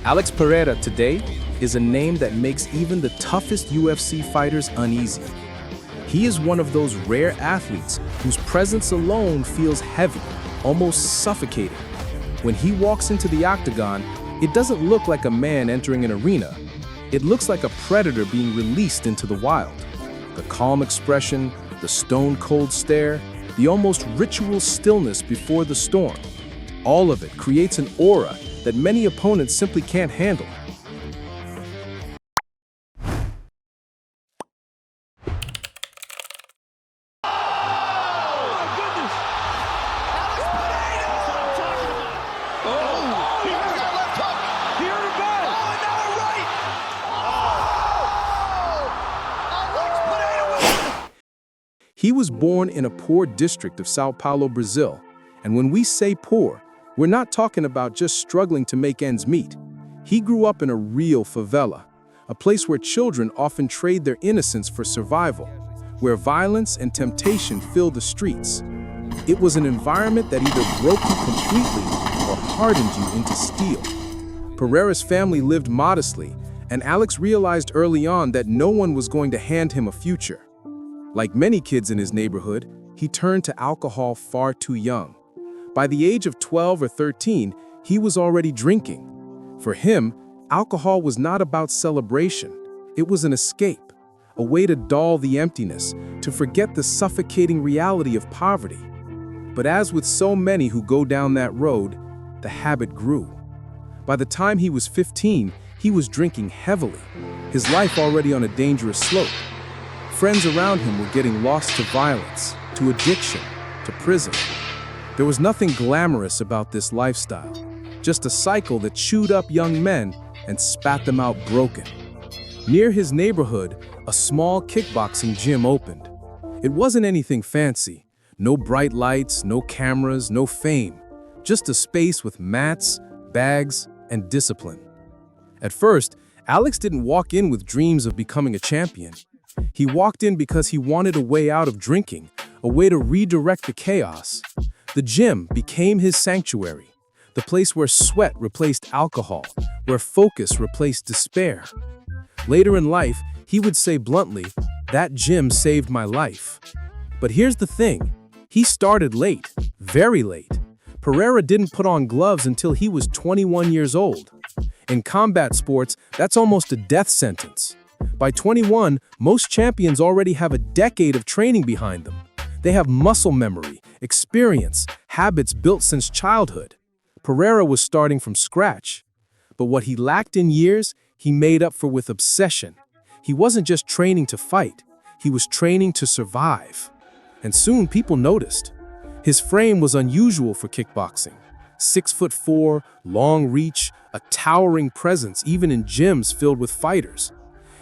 Alex Pereira today is a name that makes even the toughest UFC fighters uneasy. He is one of those rare athletes whose presence alone feels heavy, almost suffocating. When he walks into the octagon, it doesn't look like a man entering an arena. It looks like a predator being released into the wild. The calm expression, the stone-cold stare, the almost ritual stillness before the storm. All of it creates an aura that many opponents simply can't handle. He was born in a poor district of Sao Paulo, Brazil. And when we say poor, we're not talking about just struggling to make ends meet. He grew up in a real favela, a place where children often trade their innocence for survival, where violence and temptation fill the streets. It was an environment that either broke you completely or hardened you into steel. Pereira's family lived modestly, and Alex realized early on that no one was going to hand him a future. Like many kids in his neighborhood, he turned to alcohol far too young. By the age of 12 or 13, he was already drinking. For him, alcohol was not about celebration. It was an escape, a way to dull the emptiness, to forget the suffocating reality of poverty. But as with so many who go down that road, the habit grew. By the time he was 15, he was drinking heavily, his life already on a dangerous slope. Friends around him were getting lost to violence, to addiction, to prison. There was nothing glamorous about this lifestyle, just a cycle that chewed up young men and spat them out broken. Near his neighborhood, a small kickboxing gym opened. It wasn't anything fancy, no bright lights, no cameras, no fame, just a space with mats, bags, and discipline. At first, Alex didn't walk in with dreams of becoming a champion. He walked in because he wanted a way out of drinking, a way to redirect the chaos. The gym became his sanctuary, the place where sweat replaced alcohol, where focus replaced despair. Later in life, he would say bluntly, "That gym saved my life." But here's the thing, he started late, very late. Pereira didn't put on gloves until he was 21 years old. In combat sports, that's almost a death sentence. By 21, most champions already have a decade of training behind them. They have muscle memory, experience, habits built since childhood. Pereira was starting from scratch. But what he lacked in years, he made up for with obsession. He wasn't just training to fight, he was training to survive. And soon people noticed. His frame was unusual for kickboxing. 6'4", long reach, a towering presence even in gyms filled with fighters.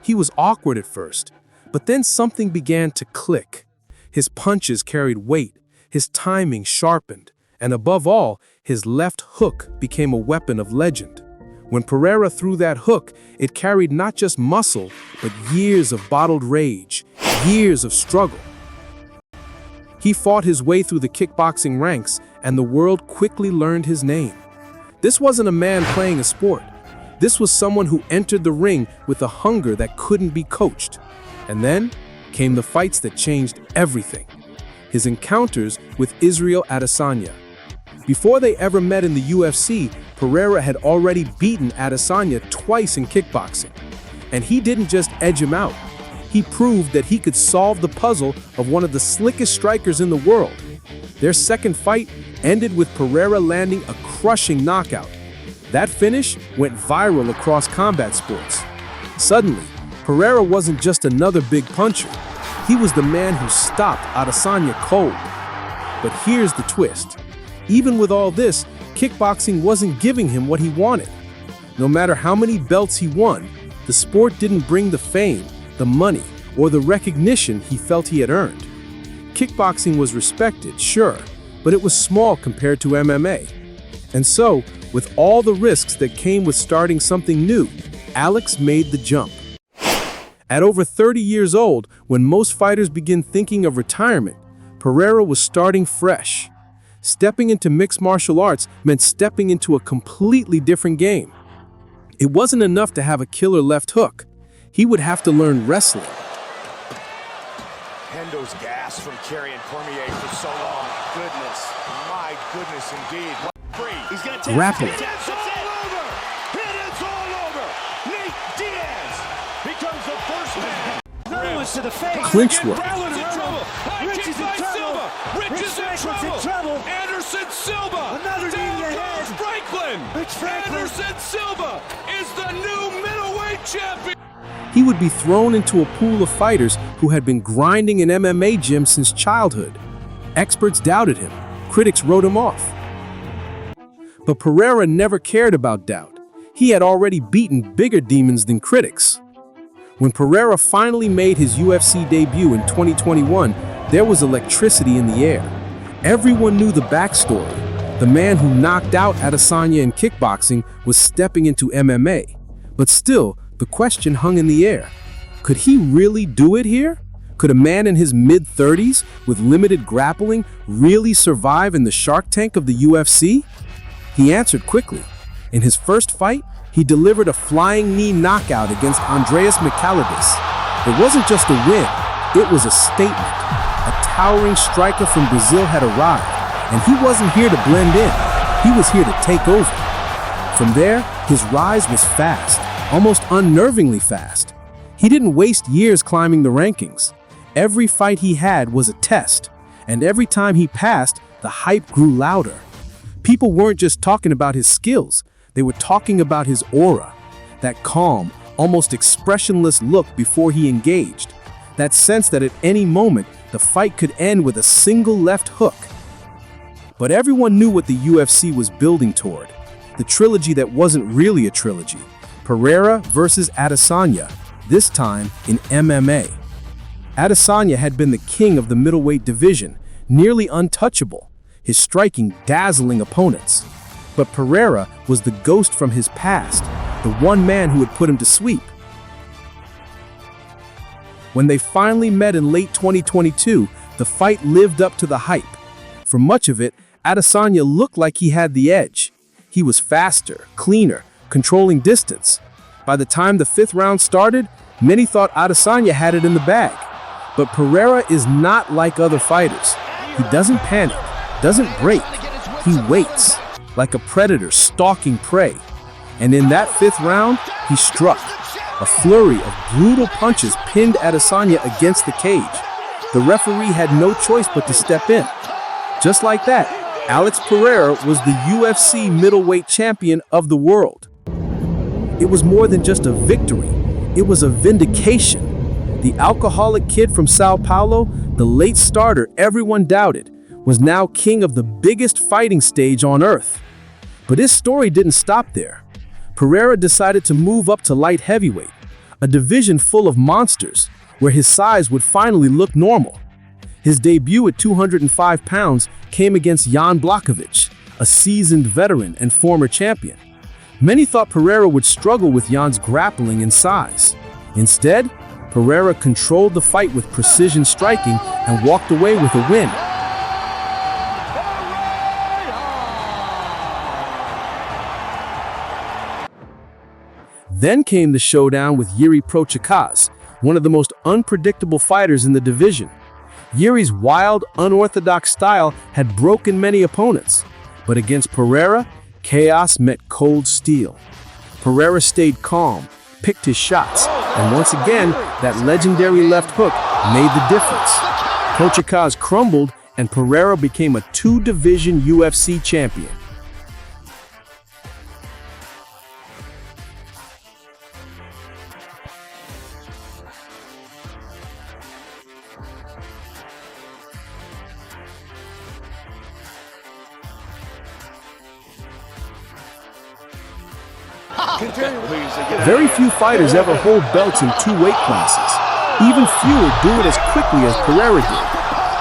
He was awkward at first, but then something began to click. His punches carried weight, his timing sharpened, and above all, his left hook became a weapon of legend. When Pereira threw that hook, it carried not just muscle, but years of bottled rage, years of struggle. He fought his way through the kickboxing ranks, and the world quickly learned his name. This wasn't a man playing a sport. This was someone who entered the ring with a hunger that couldn't be coached. And then came the fights that changed everything. His encounters with Israel Adesanya. Before they ever met in the UFC, Pereira had already beaten Adesanya twice in kickboxing. And he didn't just edge him out. He proved that he could solve the puzzle of one of the slickest strikers in the world. Their second fight ended with Pereira landing a crushing knockout. That finish went viral across combat sports. Suddenly, Pereira wasn't just another big puncher. He was the man who stopped Adesanya cold. But here's the twist. Even with all this, kickboxing wasn't giving him what he wanted. No matter how many belts he won, the sport didn't bring the fame, the money, or the recognition he felt he had earned. Kickboxing was respected, sure, but it was small compared to MMA. And so, with all the risks that came with starting something new, Alex made the jump. At over 30 years old, when most fighters begin thinking of retirement, Pereira was starting fresh. Stepping into mixed martial arts meant stepping into a completely different game. It wasn't enough to have a killer left hook. He would have to learn wrestling. Hendo's gas from carrying Cormier for so long. My goodness indeed. He's gonna take Grappling. It's all over. It is all over. Nate Diaz becomes the first man. Another one to the face. Clinch work. Rich is in trouble. Rich is in trouble. Rich is in trouble. Anderson Silva. Another knee in the head. Franklin. Rich Franklin. Anderson Silva is the new middleweight champion. He would be thrown into a pool of fighters who had been grinding in MMA gyms since childhood. Experts doubted him. Critics wrote him off. But Pereira never cared about doubt. He had already beaten bigger demons than critics. When Pereira finally made his UFC debut in 2021, there was electricity in the air. Everyone knew the backstory. The man who knocked out Adesanya in kickboxing was stepping into MMA. But still, the question hung in the air. Could he really do it here? Could a man in his mid-30s with limited grappling really survive in the Shark Tank of the UFC? He answered quickly. In his first fight, he delivered a flying knee knockout against Andreas Michailidis. It wasn't just a win, it was a statement. A towering striker from Brazil had arrived, and he wasn't here to blend in. He was here to take over. From there, his rise was fast, almost unnervingly fast. He didn't waste years climbing the rankings. Every fight he had was a test, and every time he passed, the hype grew louder. People weren't just talking about his skills, they were talking about his aura. That calm, almost expressionless look before he engaged. That sense that at any moment, the fight could end with a single left hook. But everyone knew what the UFC was building toward. The trilogy that wasn't really a trilogy. Pereira versus Adesanya, this time in MMA. Adesanya had been the king of the middleweight division, nearly untouchable, his striking dazzling opponents. But Pereira was the ghost from his past, the one man who had put him to sleep. When they finally met in late 2022, the fight lived up to the hype. For much of it, Adesanya looked like he had the edge. He was faster, cleaner, controlling distance. By the time the fifth round started, many thought Adesanya had it in the bag. But Pereira is not like other fighters. He doesn't panic, doesn't break. He waits, like a predator stalking prey. And in that fifth round, he struck. A flurry of brutal punches pinned Adesanya against the cage. The referee had no choice but to step in. Just like that, Alex Pereira was the UFC middleweight champion of the world. It was more than just a victory. It was a vindication. The alcoholic kid from Sao Paulo, the late starter everyone doubted, was now king of the biggest fighting stage on earth. But his story didn't stop there. Pereira decided to move up to light heavyweight, a division full of monsters, where his size would finally look normal. His debut at 205 pounds came against Jan Blachowicz, a seasoned veteran and former champion. Many thought Pereira would struggle with Jan's grappling and size. Instead, Pereira controlled the fight with precision striking and walked away with a win. Then came the showdown with Jiří Procházka, one of the most unpredictable fighters in the division. Jiří's wild, unorthodox style had broken many opponents, but against Pereira, chaos met cold steel. Pereira stayed calm, picked his shots, and once again, that legendary left hook made the difference. Procházka crumbled, and Pereira became a two-division UFC champion. Very few fighters ever hold belts in two weight classes. Even fewer do it as quickly as Pereira did.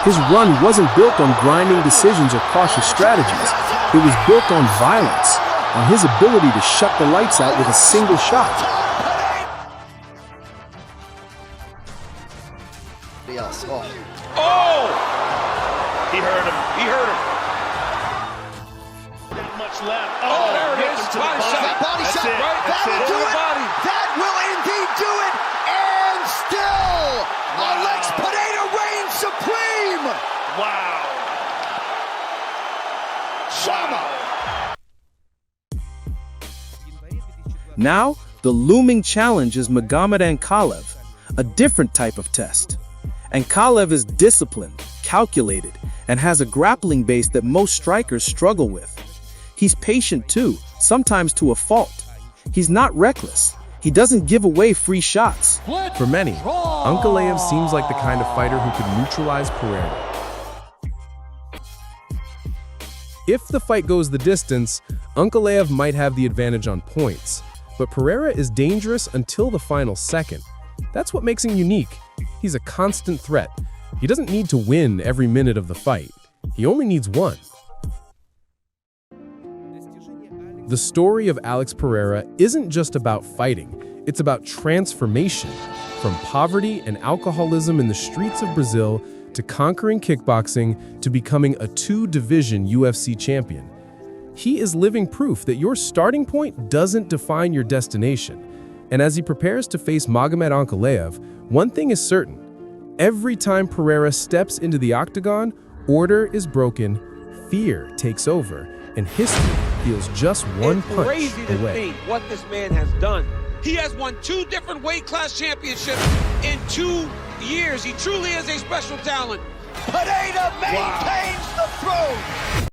His run wasn't built on grinding decisions or cautious strategies. It was built on violence, on his ability to shut the lights out with a single shot. Oh! He hurt him. He hurt him. Not much left. Oh, there it is. Body shot. Body shot. Right. That's it. Now, the looming challenge is Magomed Ankalaev, a different type of test. Ankalaev is disciplined, calculated, and has a grappling base that most strikers struggle with. He's patient too, sometimes to a fault. He's not reckless. He doesn't give away free shots. For many, Ankalaev seems like the kind of fighter who could neutralize Pereira. If the fight goes the distance, Ankalaev might have the advantage on points, but Pereira is dangerous until the final second. That's what makes him unique. He's a constant threat. He doesn't need to win every minute of the fight. He only needs one. The story of Alex Pereira isn't just about fighting, it's about transformation. From poverty and alcoholism in the streets of Brazil to conquering kickboxing to becoming a two-division UFC champion. He is living proof that your starting point doesn't define your destination. And as he prepares to face Magomed Ankalaev, one thing is certain. Every time Pereira steps into the octagon, order is broken, fear takes over, and history feels just one punch crazy to away. think what this man has done. He has won 2 different weight class championships in 2 years. He truly is a special talent. Pereira maintains the throne.